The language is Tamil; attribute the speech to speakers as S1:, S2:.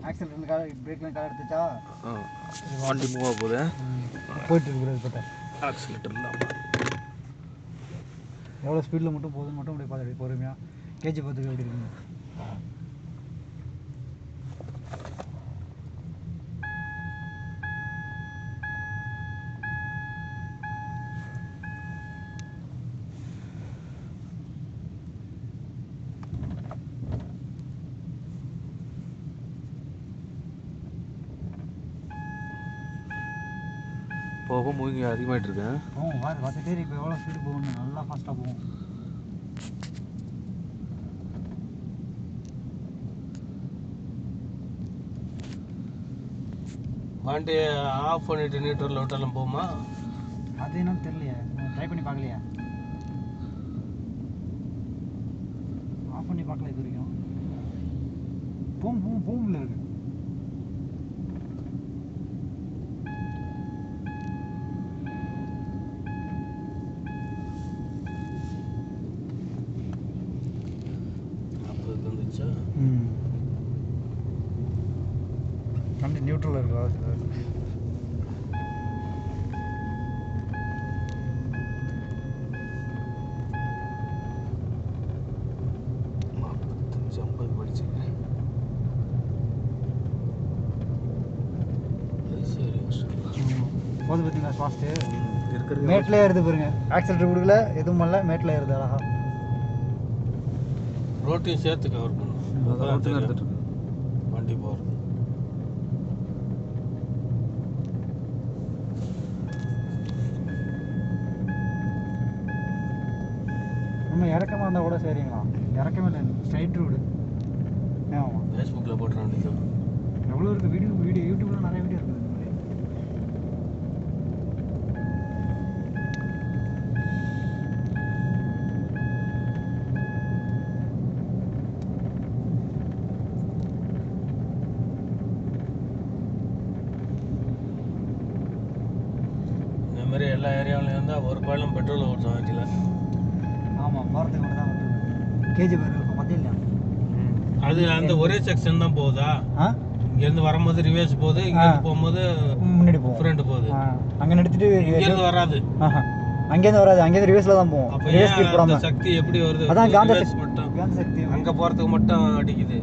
S1: ஆக்சிடென்ட் பிரேக்லாம் கால் எடுத்துச்சா
S2: வண்டி மூவ் ஆக போகுது
S1: போயிட்டு இருக்கிறது பார்த்தா
S2: ஆக்சிலேட்டர் இல்லாமல்
S1: எவ்வளோ ஸ்பீடில் மட்டும் போகுதுன்னு மட்டும் அப்படியே பார்த்து பொறுமையாக கேஜி பார்த்துக்கு எப்படி இருக்குங்க.
S2: போக மூவிங்க அதிகமாகிட்டு இருக்கேன்
S1: போகும் பார்த்துட்டே இப்போ எவ்வளோ ஸ்பீடு போகணும் நல்லா ஃபாஸ்ட்டாக போகும்.
S2: வண்டி ஆஃப் பண்ணிட்டு நியூட்ரலில் விட்டாலும் போகுமா?
S1: அது என்னன்னு தெரியலையா, ட்ரை பண்ணி பார்க்கலையா? ஆஃப் பண்ணி பார்க்கல இது வரைக்கும். போகும்ல இருக்கு. வண்டி நியூட்ரலில் இருக்கா? போது பார்த்தீங்களா ஃபாஸ்ட்டு இருக்கிறது மேட்லேயே ஏறுது பாருங்க. ஆக்சிலேட்டர் கொடுக்கல எதுவும் பண்ணல, மேட்டில் ஏறுது அழகா.
S2: ரோட்டையும் சேர்த்து கவர் பண்ணும் வண்டி போகிறது.
S1: நம்ம இறக்கமாக இருந்தால் கூட சரிங்களா? இறக்கமே இல்லை, ஸ்ட்ரைட் ரோடு. ஆமாம்,
S2: ஃபேஸ்புக்கில் போட்டுற வேண்டியது
S1: எவ்வளோ இருக்குது வீடியோ யூடியூப்ல நிறைய வீடியோ இருக்குது.
S2: இந்த மாதிரி எல்லா ஏரியாவிலையும் இருந்தால் ஒரு பாலம் பெட்ரோல் ஓட்டுறோம் வண்டியில்.
S1: ஆமாம், போகிறதுக்கு மட்டும் தான் வந்து கேஜி பேர் மத்தியில் இல்லையா?
S2: அது அந்த ஒரே செக்ஷன் தான் போகுதா? இங்கேருந்து வரும்போது ரிவேர்ஸ் போகுது, இங்கேருந்து போகும்போது
S1: முன்னாடி போகும்,
S2: ஃப்ரண்ட் போகுது.
S1: அங்கே நிறுத்திட்டு
S2: இங்கேருந்து வராது,
S1: அங்கேருந்து வராது, அங்கேருந்து ரிவேர்ஸில் தான் போகும்.
S2: அப்போ ஏன் அந்த சக்தி எப்படி வருது?
S1: அதான் காந்த
S2: மட்டும்
S1: சக்தி
S2: அங்கே போகிறதுக்கு மட்டும் அடிக்குது.